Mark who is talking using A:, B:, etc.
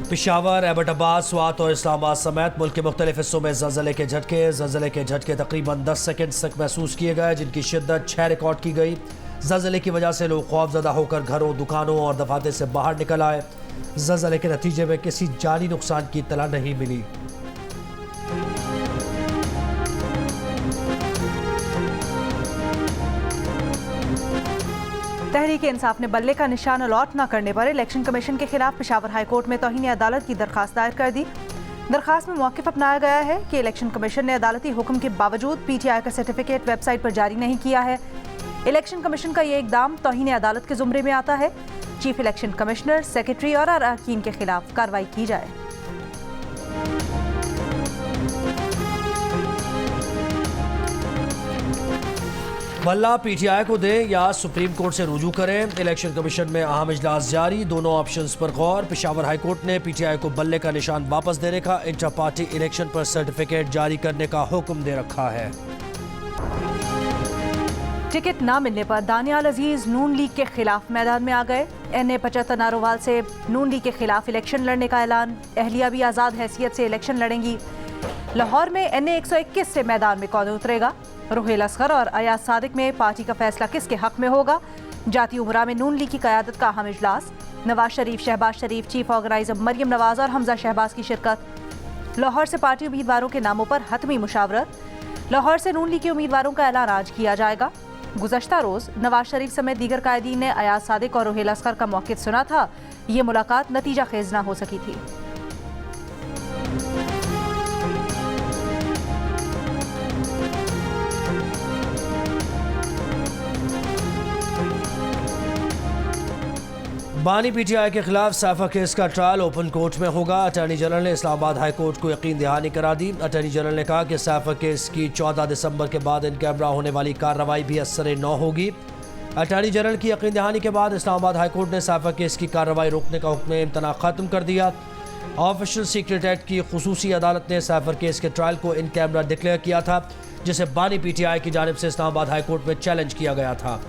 A: पेशावर, एबटाबाद, स्वात और इस्लामाबाद समेत मुल्क के मुख्तलिफ हिस्सों में ज़लज़ले के झटके तकरीबन 10 सेकंड तक महसूस किए गए, जिनकी शिद्दत 6 रिकॉर्ड की गई। ज़लज़ले की वजह से लोग खौफज़दा होकर घरों, दुकानों और दफातर से बाहर निकल आए। ज़लज़ले के नतीजे में किसी जानी नुकसान की इत्तला नहीं मिली।
B: तहरीक इंसाफ ने बल्ले का निशान अलॉट न करने पर इलेक्शन कमीशन के खिलाफ पेशावर हाई कोर्ट में तौहीन अदालत की दरखास्त दायर कर दी। दरखास्त में मौक़िफ़ अपनाया गया है कि इलेक्शन कमीशन ने अदालती हुक्म के बावजूद PTI का सर्टिफिकेट वेबसाइट पर जारी नहीं किया है। इलेक्शन कमीशन का ये इक़दाम तौहीन अदालत के ज़ुमरे में आता है। चीफ इलेक्शन कमिश्नर, सेक्रेटरी और अरकान के खिलाफ कार्रवाई की जाए।
A: बल्ला PTI को दे या सुप्रीम कोर्ट से रुजू करें। इलेक्शन कमीशन में अहम इजलास जारी, दोनों ऑप्शंस पर गौर। पेशावर हाई कोर्ट ने PTI को बल्ले का निशान वापस देने का, इंटर पार्टी इलेक्शन पर सर्टिफिकेट जारी करने का हुक्म दे रखा है।
B: टिकट न मिलने पर दानियाल अजीज नून लीग के खिलाफ मैदान में आ गए। NA 75 नारोवाल से नून लीग के खिलाफ इलेक्शन लड़ने का ऐलान। अहलिया भी आज़ाद हैसियत से इलेक्शन लड़ेंगी। लाहौर में NA 121 से मैदान में कौन उतरेगा? रुहेल असगर और अयाज सादिक में पार्टी का फैसला किसके हक में होगा? जाती उमरा में नून लीग की क़यादत का अहम इजलास। नवाज शरीफ, शहबाज शरीफ, चीफ ऑर्गेनाइजर मरियम नवाज और हमजा शहबाज की शिरकत। लाहौर से पार्टी उम्मीदवारों के नामों पर हतमी मुशावरत। लाहौर से नून लीग के उम्मीदवारों का ऐलान आज किया जाएगा। गुज़श्ता रोज़ नवाज शरीफ समेत दीगर कायदीन ने अयाज सादिक और रुहेल असगर का मौक़िफ़ सुना था। ये मुलाकात नतीजा खेज ना हो सकी थी।
A: बानी PTI के खिलाफ साफा केस का ट्रायल ओपन कोर्ट में होगा। अटॉर्नी जनरल ने इस्लामाबाद हाई कोर्ट को यकीन दहानी करा दी। अटॉर्नी जनरल ने कहा कि साफा केस की 14 दिसंबर के बाद इन कैमरा होने वाली कार्रवाई भी असर न होगी। अटॉर्नी जनरल की यकीन दहानी के बाद इस्लामाबाद हाई कोर्ट ने साफा केस की कार्रवाई रोकने का हुक्म इम्तना ख़त्म कर दिया। ऑफिशियल सीक्रेट एक्ट की खुसूसी अदालत ने साफा केस के ट्रायल को इन कैमरा डिक्लेयर किया था, जिसे बानी PTI की जानिब से इस्लामाबाद हाई कोर्ट में चैलेंज किया गया था।